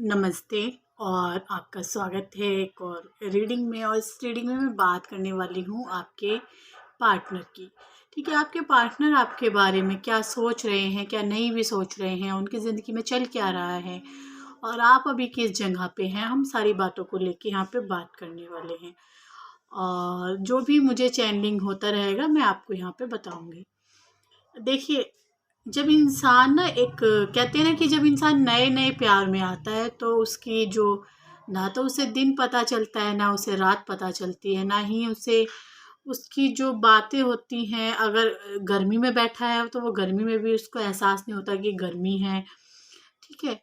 नमस्ते और आपका स्वागत है एक और रीडिंग में। और इस रीडिंग में मैं बात करने वाली हूँ आपके पार्टनर की। ठीक है, आपके पार्टनर आपके बारे में क्या सोच रहे हैं, क्या नहीं भी सोच रहे हैं, उनकी ज़िंदगी में चल क्या रहा है और आप अभी किस जगह पे हैं, हम सारी बातों को लेके यहाँ पे बात करने वाले हैं। और जो भी मुझे चैनलिंग होता रहेगा मैं आपको यहाँ पे बताऊँगी। देखिए, जब इंसान ना एक कहते हैं ना कि जब इंसान नए नए प्यार में आता है तो उसकी जो ना तो उसे दिन पता चलता है, ना उसे रात पता चलती है, ना ही उसे उसकी जो बातें होती हैं। अगर गर्मी में बैठा है तो वो गर्मी में भी उसको एहसास नहीं होता कि गर्मी है। ठीक है,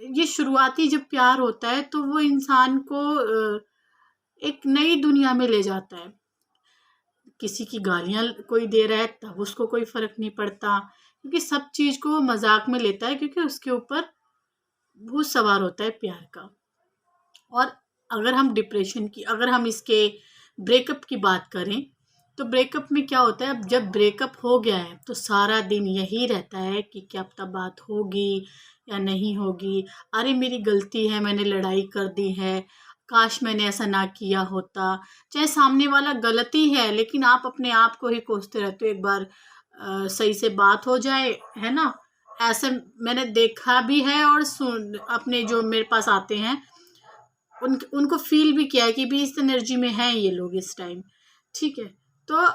ये शुरुआती जब प्यार होता है तो वो इंसान को एक नई दुनिया में ले जाता है। किसी की गालियाँ कोई दे रहा है तब उसको कोई फ़र्क नहीं पड़ता, क्योंकि सब चीज़ को वो मज़ाक में लेता है, क्योंकि उसके ऊपर भूत सवार होता है प्यार का। और अगर हम इसके ब्रेकअप की बात करें तो ब्रेकअप में क्या होता है, अब जब ब्रेकअप हो गया है तो सारा दिन यही रहता है कि क्या पता बात होगी या नहीं होगी। अरे मेरी गलती है, मैंने लड़ाई कर दी है, काश मैंने ऐसा ना किया होता। चाहे सामने वाला गलती है लेकिन आप अपने आप को ही कोसते रहते हो। एक बार सही से बात हो जाए, है ना। ऐसे मैंने देखा भी है और सुन अपने जो मेरे पास आते हैं उनको फील भी किया है कि भी इस एनर्जी में हैं ये लोग इस टाइम। ठीक है, तो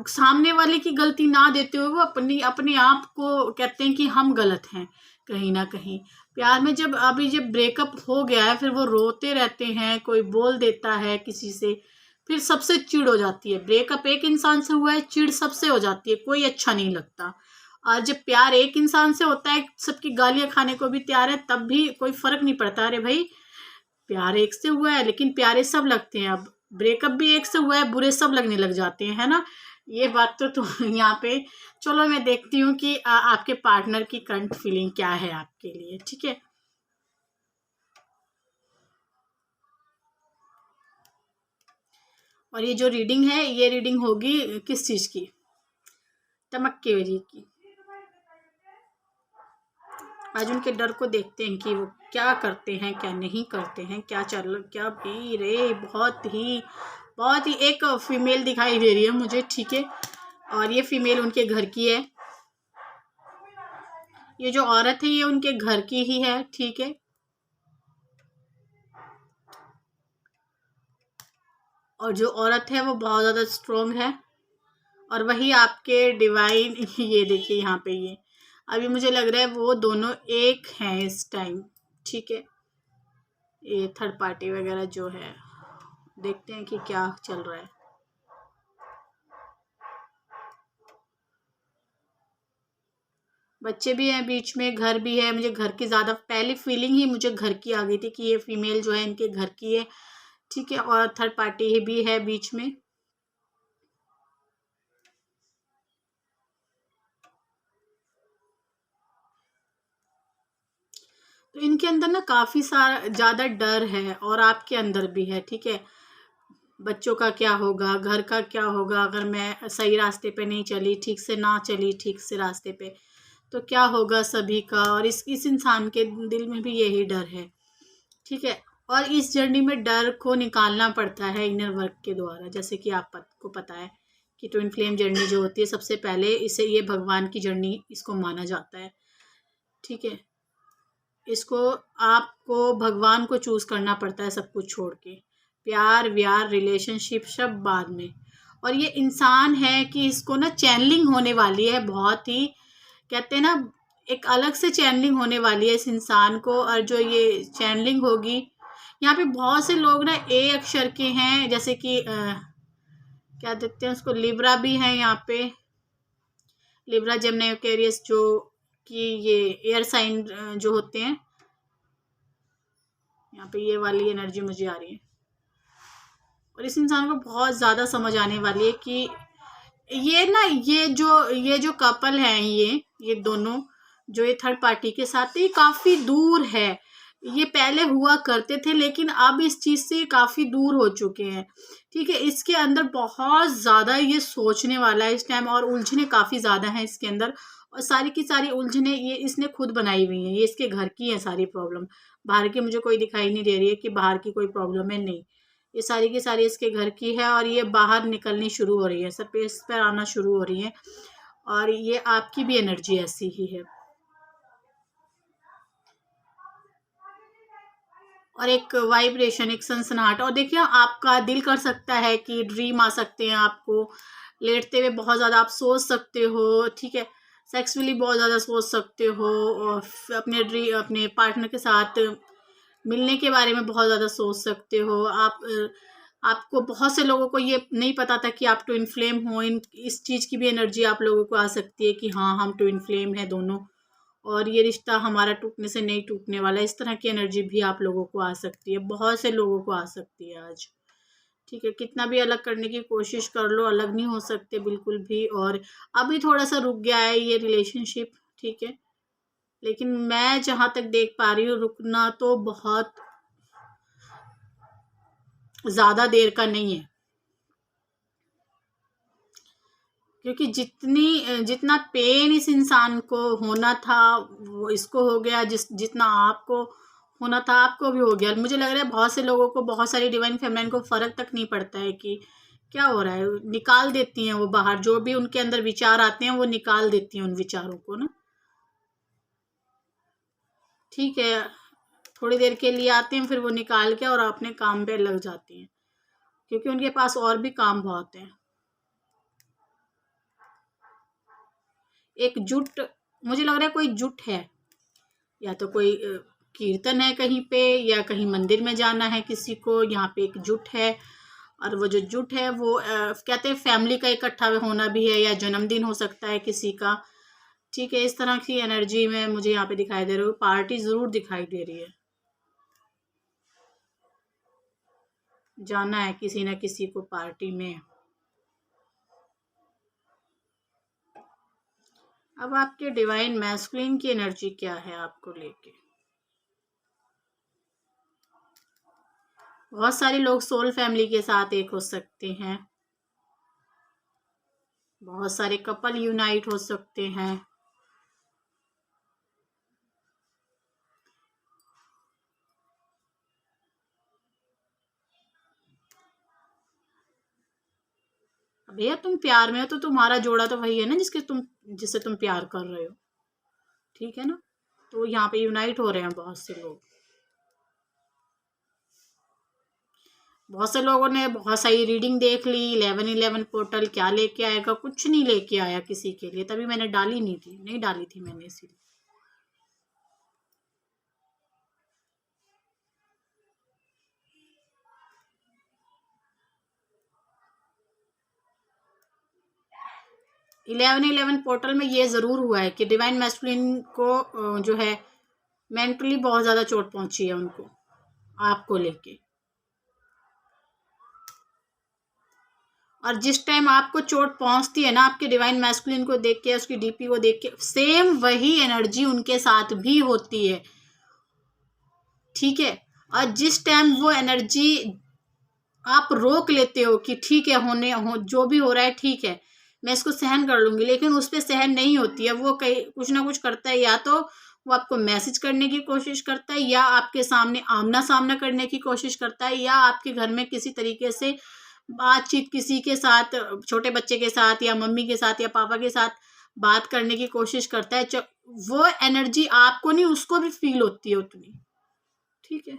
सामने वाले की गलती ना देते हुए वो अपनी अपने आप को कहते हैं कि हम गलत हैं कहीं ना कहीं। प्यार में जब ब्रेकअप हो गया है फिर वो रोते रहते हैं, कोई बोल देता है किसी से, फिर सबसे चिढ़ हो जाती है। ब्रेकअप एक इंसान से हुआ है, चिढ़ सबसे हो जाती है, कोई अच्छा नहीं लगता। और जब प्यार एक इंसान से होता है, सबकी गालियां खाने को भी तैयार है, तब भी कोई फर्क नहीं पड़ता। अरे भाई, प्यार एक से हुआ है लेकिन प्यारे सब लगते हैं। अब ब्रेकअप भी एक से हुआ है, बुरे सब लगने लग जाते हैं, है ना। ये बात तो यहाँ पे चलो मैं देखती हूँ कि आपके पार्टनर की करंट फीलिंग क्या है आपके लिए। ठीक है, और ये जो रीडिंग है ये रीडिंग होगी किस चीज़ की, चमक के वजह की। आज उनके डर को देखते हैं कि वो क्या करते हैं, क्या नहीं करते हैं, क्या भी रे। बहुत ही एक फीमेल दिखाई दे रही है मुझे। ठीक है, और ये फीमेल उनके घर की है, ये जो औरत है ये उनके घर की ही है। ठीक है, और जो औरत है वो बहुत ज़्यादा स्ट्रोंग है, और वही आपके डिवाइन ये देखिए यहाँ पे ये अभी मुझे लग रहा है वो दोनों एक हैं इस टाइम। ठीक है, ये थर्ड पार्टी वगैरह जो है, देखते हैं कि क्या चल रहा है। बच्चे भी हैं बीच में, घर भी है। मुझे घर की ज़्यादा पहली फीलिंग ही मुझे घर की आ गई थी कि ये फीमेल जो है इनके घर की है। ठीक है, और थर्ड पार्टी भी है बीच में। तो इनके अंदर ना काफ़ी सारा ज़्यादा डर है और आपके अंदर भी है। ठीक है, बच्चों का क्या होगा, घर का क्या होगा, अगर मैं सही रास्ते पे नहीं चली, ठीक से ना चली ठीक से रास्ते पे, तो क्या होगा सभी का। और इस इंसान के दिल में भी यही डर है। ठीक है, और इस जर्नी में डर को निकालना पड़ता है इनर वर्क के द्वारा। जैसे कि आपको पता है कि ट्विन फ्लेम जर्नी जो होती है, सबसे पहले इसे ये भगवान की जर्नी इसको माना जाता है। ठीक है, इसको आपको भगवान को चूज करना पड़ता है सब कुछ छोड़ के। प्यार व्यार रिलेशनशिप सब बाद में। और ये इंसान है कि इसको ना चैनलिंग होने वाली है, बहुत ही कहते हैं ना एक अलग से चैनलिंग होने वाली है इस इंसान को। और जो ये चैनलिंग होगी, यहाँ पे बहुत से लोग ना ए अक्षर के हैं, जैसे कि क्या देते हैं उसको, लिब्रा भी है यहाँ पे। लिब्रा जेमिनी एक्वेरियस जो कि ये एयर साइन जो होते हैं, यहाँ पे ये वाली एनर्जी मुझे आ रही है। और इस इंसान को बहुत ज़्यादा समझ आने वाली है कि ये ना ये जो कपल हैं, ये दोनों जो ये थर्ड पार्टी के साथ ये काफ़ी दूर है। ये पहले हुआ करते थे लेकिन अब इस चीज़ से काफ़ी दूर हो चुके हैं। ठीक है, इसके अंदर बहुत ज़्यादा ये सोचने वाला है इस टाइम, और उलझने काफ़ी ज़्यादा हैं इसके अंदर। और सारी की सारी उलझने ये इसने खुद बनाई हुई हैं, ये इसके घर की है सारी प्रॉब्लम। बाहर की मुझे कोई दिखाई नहीं दे रही है कि बाहर की कोई प्रॉब्लम है, नहीं, ये सारी की सारी इसके घर की है और ये बाहर निकलनी शुरू हो रही है, सरफेस पर आना शुरू हो रही है। और ये आपकी भी एनर्जी ऐसी ही है। और एक वाइब्रेशन, एक सनसनाहट। और देखिए आपका दिल कर सकता है कि ड्रीम आ सकते हैं आपको, लेटते हुए बहुत ज़्यादा आप सोच सकते हो, ठीक है, सेक्सुअली बहुत ज़्यादा सोच सकते हो, और अपने पार्टनर के साथ मिलने के बारे में बहुत ज़्यादा सोच सकते हो आप। आपको बहुत से लोगों को ये नहीं पता था कि आप ट्विन फ्लेम हो, इस चीज़ की भी एनर्जी आप लोगों को आ सकती है कि हाँ हम ट्विन फ्लेम हैं दोनों, और ये रिश्ता हमारा टूटने से नहीं टूटने वाला। इस तरह की एनर्जी भी आप लोगों को आ सकती है, बहुत से लोगों को आ सकती है आज, ठीक है। कितना भी अलग करने की कोशिश कर लो, अलग नहीं हो सकते बिल्कुल भी। और अभी थोड़ा सा रुक गया है ये रिलेशनशिप, ठीक है, लेकिन मैं जहाँ तक देख पा रही हूँ रुकना तो बहुत ज़्यादा देर का नहीं है, क्योंकि जितना पेन इस इंसान को होना था वो इसको हो गया, जितना आपको होना था आपको भी हो गया। मुझे लग रहा है बहुत से लोगों को, बहुत सारी डिवाइन फेमिनिन को फ़र्क तक नहीं पड़ता है कि क्या हो रहा है, निकाल देती हैं वो बाहर, जो भी उनके अंदर विचार आते हैं वो निकाल देती हैं उन विचारों को ना, ठीक है। थोड़ी देर के लिए आते हैं, फिर वो निकाल के और अपने काम पे लग जाती हैं, क्योंकि उनके पास और भी काम बहुत है। एक जुट, मुझे लग रहा है कोई जुट है, या तो कोई कीर्तन है कहीं पे, या कहीं मंदिर में जाना है किसी को, यहाँ पे एक जुट है। और वो जो जुट है वो कहते हैं फैमिली का इकट्ठा होना भी है, या जन्मदिन हो सकता है किसी का, ठीक है। इस तरह की एनर्जी में मुझे यहाँ पे दिखाई दे रही है, पार्टी ज़रूर दिखाई दे रही है, जाना है किसी न किसी को पार्टी में। अब आपके डिवाइन मैस्कुलिन की एनर्जी क्या है आपको लेके। बहुत सारे लोग सोल फैमिली के साथ एक हो सकते हैं, बहुत सारे कपल यूनाइट हो सकते हैं। भैया तुम प्यार में हो तो तुम्हारा जोड़ा तो वही है ना जिससे तुम प्यार कर रहे हो, ठीक है ना। तो यहाँ पे यूनाइट हो रहे हैं बहुत से लोग, बहुत से लोगों ने बहुत सारी रीडिंग देख ली। 1111 पोर्टल क्या लेके आएगा, कुछ नहीं लेके आया किसी के लिए, तभी मैंने नहीं डाली थी मैंने इसीलिए। 1111 पोर्टल में ये ज़रूर हुआ है कि डिवाइन मैस्कुलिन को जो है मेंटली बहुत ज़्यादा चोट पहुंची है उनको, आपको लेके। और जिस टाइम आपको चोट पहुंचती है ना आपके डिवाइन मैस्कुलिन को देख के, उसकी डीपी को देख के, सेम वही एनर्जी उनके साथ भी होती है, ठीक है। और जिस टाइम वो एनर्जी आप रोक लेते हो कि ठीक है, जो भी हो रहा है ठीक है, मैं इसको सहन कर लूंगी, लेकिन उस पर सहन नहीं होती है, वो कहीं कुछ ना कुछ करता है, या तो वो आपको मैसेज करने की कोशिश करता है, या आपके सामने आमना सामना करने की कोशिश करता है, या आपके घर में किसी तरीके से बातचीत किसी के साथ, छोटे बच्चे के साथ या मम्मी के साथ या पापा के साथ बात करने की कोशिश करता है। वो एनर्जी आपको नहीं, उसको भी फील होती है उतनी, ठीक है।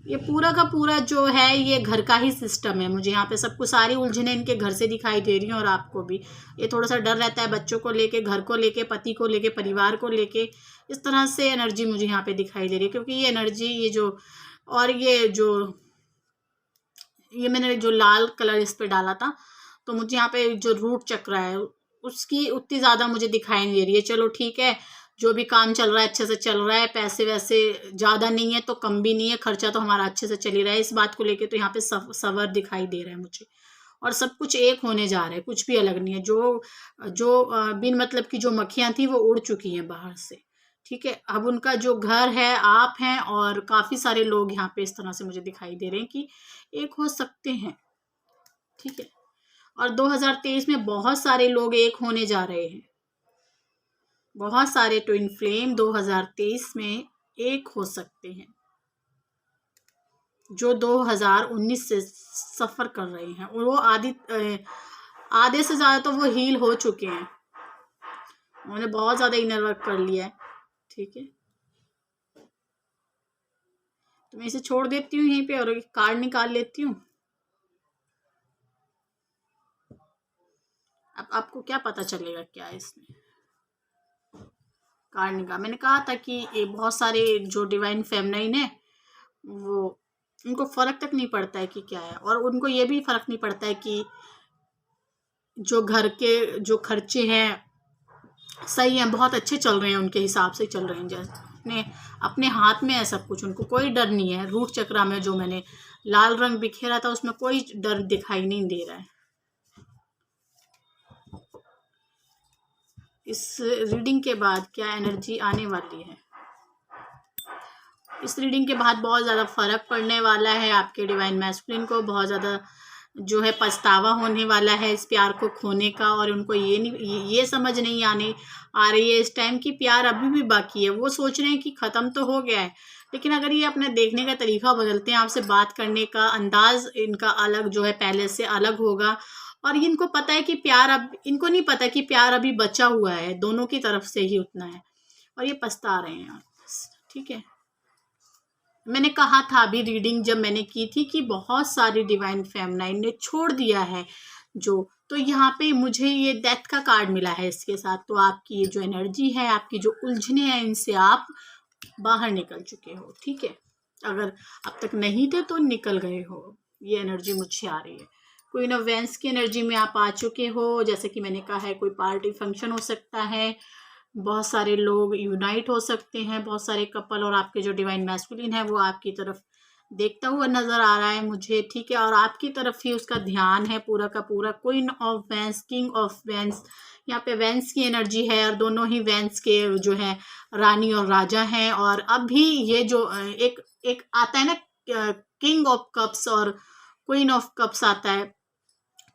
ये पूरा का पूरा जो है ये घर का ही सिस्टम है। मुझे यहाँ पे सब कुछ सारी उलझने इनके घर से दिखाई दे रही हैं, और आपको भी ये थोड़ा सा डर रहता है बच्चों को लेके, घर को लेके, पति को लेके, परिवार को लेके, इस तरह से एनर्जी मुझे यहाँ पे दिखाई दे रही है। क्योंकि ये एनर्जी, ये जो, और ये मैंने जो लाल कलर इस पे डाला था, तो मुझे यहाँ पे जो रूट चक्र है उसकी उतनी ज़्यादा मुझे दिखाई नहीं दे रही है। चलो ठीक है, जो भी काम चल रहा है अच्छे से चल रहा है, पैसे वैसे ज़्यादा नहीं है तो कम भी नहीं है, खर्चा तो हमारा अच्छे से चल ही रहा है। इस बात को लेके तो यहाँ पे सवर दिखाई दे रहा है मुझे, और सब कुछ एक होने जा रहा है, कुछ भी अलग नहीं है। जो जो बिन मतलब की जो मक्खियाँ थी वो उड़ चुकी हैं बाहर से, ठीक है। अब उनका जो घर है आप हैं, और काफ़ी सारे लोग यहाँ पे इस तरह से मुझे दिखाई दे रहे हैं कि एक हो सकते हैं, ठीक है। और 2023 में बहुत सारे लोग एक होने जा रहे हैं, बहुत सारे ट्विन फ्लेम 2023 में एक हो सकते हैं, जो 2019 से सफ़र कर रहे हैं, और वो आधे से ज़्यादा तो वो हील हो चुके हैं, उन्होंने बहुत ज़्यादा इनर वर्क कर लिया है। ठीक है, तो मैं इसे छोड़ देती हूँ यहीं पे और एक कार्ड निकाल लेती हूँ। अब आपको क्या पता चलेगा क्या है इसमें। कार्ड निकाल, मैंने कहा था कि ये बहुत सारे जो डिवाइन फेमिनाइन है वो उनको फ़र्क तक नहीं पड़ता है कि क्या है, और उनको ये भी फ़र्क नहीं पड़ता है कि जो घर के जो खर्चे हैं सही हैं, बहुत अच्छे चल रहे हैं, उनके हिसाब से चल रहे हैं, जैसे अपने अपने हाथ में है सब कुछ, उनको कोई डर नहीं है। रूट चक्रा में जो मैंने लाल रंग बिखेरा था उसमें कोई डर दिखाई नहीं दे रहा है। इस रीडिंग के बाद क्या एनर्जी आने वाली है? इस रीडिंग के बाद बहुत ज़्यादा फ़र्क पड़ने वाला है आपके डिवाइन मैस्कुलिन को, बहुत ज़्यादा जो है पछतावा होने वाला है इस प्यार को खोने का, और उनको ये समझ नहीं आ रही है इस टाइम कि प्यार अभी भी बाकी है। वो सोच रहे हैं कि ख़त्म तो हो गया है, लेकिन अगर ये अपने देखने का तरीका बदलते हैं, आपसे बात करने का अंदाज़ इनका अलग जो है पहले से अलग होगा, और इनको पता है कि प्यार अब इनको नहीं पता कि प्यार अभी बचा हुआ है, दोनों की तरफ से ही उतना है, और ये पछता रहे हैं। ठीक है, मैंने कहा था अभी रीडिंग जब मैंने की थी कि बहुत सारी डिवाइन फेमिनाइन ने छोड़ दिया है जो, तो यहाँ पे मुझे ये डेथ का कार्ड मिला है इसके साथ। तो आपकी ये जो एनर्जी है, आपकी जो उलझने हैं, इनसे आप बाहर निकल चुके हो। ठीक है, अगर अब तक नहीं थे तो निकल गए हो, ये एनर्जी मुझे आ रही है। क्वीन ऑफ वेंस की एनर्जी में आप आ चुके हो, जैसे कि मैंने कहा है कोई पार्टी फंक्शन हो सकता है, बहुत सारे लोग यूनाइट हो सकते हैं, बहुत सारे कपल, और आपके जो डिवाइन मैस्कुलिन है वो आपकी तरफ देखता हुआ नज़र आ रहा है मुझे। ठीक है, और आपकी तरफ ही उसका ध्यान है पूरा का पूरा। Queen of veins, king of veins, यहाँ पे वेंस की एनर्जी है, और दोनों ही वेंस के जो है रानी और राजा हैं। और अभी ये जो एक एक आता है ना किंग ऑफ कप्स और क्वीन ऑफ कप्स आता है,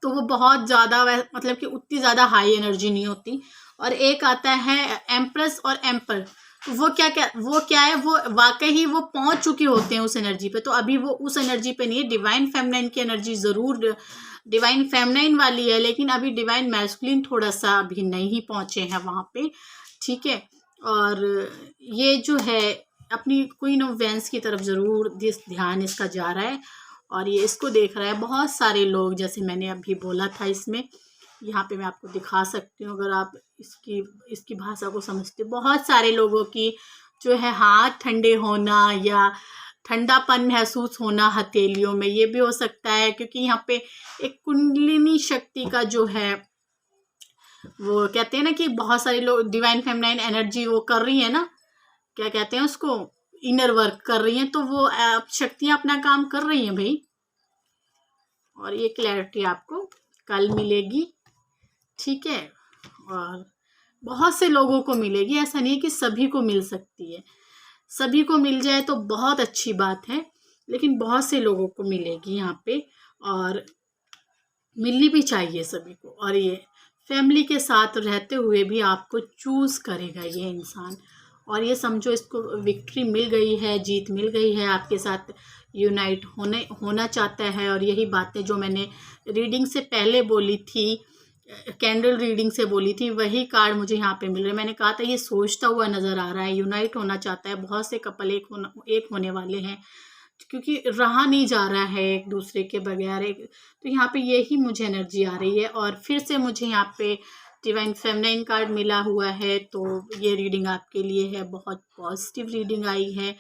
तो वो बहुत ज़्यादा मतलब कि उतनी ज़्यादा हाई एनर्जी नहीं होती। और एक आता है एम्प्रेस और एम्पर, तो वो क्या है, वो वाकई ही वो पहुंच चुके होते हैं उस एनर्जी पे, तो अभी वो उस एनर्जी पे नहीं है। डिवाइन फेमिनाइन की एनर्जी ज़रूर डिवाइन फेमिनाइन वाली है, लेकिन अभी डिवाइन मैस्कुलिन थोड़ा सा अभी नहीं पहुंचे हैं वहाँ पे। ठीक है, और ये जो है अपनी क्वीन ऑफ वेंस की तरफ ज़रूर ध्यान इसका जा रहा है, और ये इसको देख रहा है बहुत सारे लोग, जैसे मैंने अभी बोला था। इसमें यहाँ पे मैं आपको दिखा सकती हूँ, अगर आप इसकी भाषा को समझते, बहुत सारे लोगों की जो है हाथ ठंडे होना या ठंडापन महसूस होना हथेलियों में, ये भी हो सकता है, क्योंकि यहाँ पे एक कुंडलिनी शक्ति का जो है, वो कहते हैं ना कि बहुत सारे लोग डिवाइन फेमिनाइन एनर्जी वो कर रही है ना, क्या कहते हैं उसको, इनर वर्क कर रही हैं, तो वो शक्तियाँ अपना काम कर रही हैं भाई। और ये क्लैरिटी आपको कल मिलेगी। ठीक है, और बहुत से लोगों को मिलेगी, ऐसा नहीं है कि सभी को मिल सकती है। सभी को मिल जाए तो बहुत अच्छी बात है, लेकिन बहुत से लोगों को मिलेगी यहाँ पे, और मिलनी भी चाहिए सभी को। और ये फैमिली के साथ रहते हुए भी आपको चूज़ करेगा ये इंसान, और ये समझो इसको विक्ट्री मिल गई है, जीत मिल गई है, आपके साथ यूनाइट होना चाहता है। और यही बातें जो मैंने रीडिंग से पहले बोली थी, कैंडल रीडिंग से बोली थी, वही कार्ड मुझे यहाँ पे मिल रहे हैं। मैंने कहा था ये सोचता हुआ नज़र आ रहा है, यूनाइट होना चाहता है, बहुत से कपल एक होने वाले हैं, क्योंकि रहा नहीं जा रहा है एक दूसरे के बगैर। तो यहाँ पे यही मुझे एनर्जी आ रही है, और फिर से मुझे यहाँ पे डिवाइन फेमिनाइन कार्ड मिला हुआ है। तो ये रीडिंग आपके लिए है, बहुत पॉजिटिव रीडिंग आई है।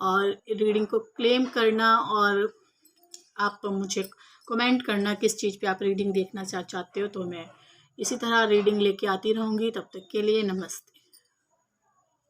और रीडिंग को क्लेम करना, और आप मुझे कमेंट करना किस चीज़ पे आप रीडिंग देखना चाहते हो, तो मैं इसी तरह रीडिंग लेके आती रहूँगी। तब तक के लिए नमस्ते।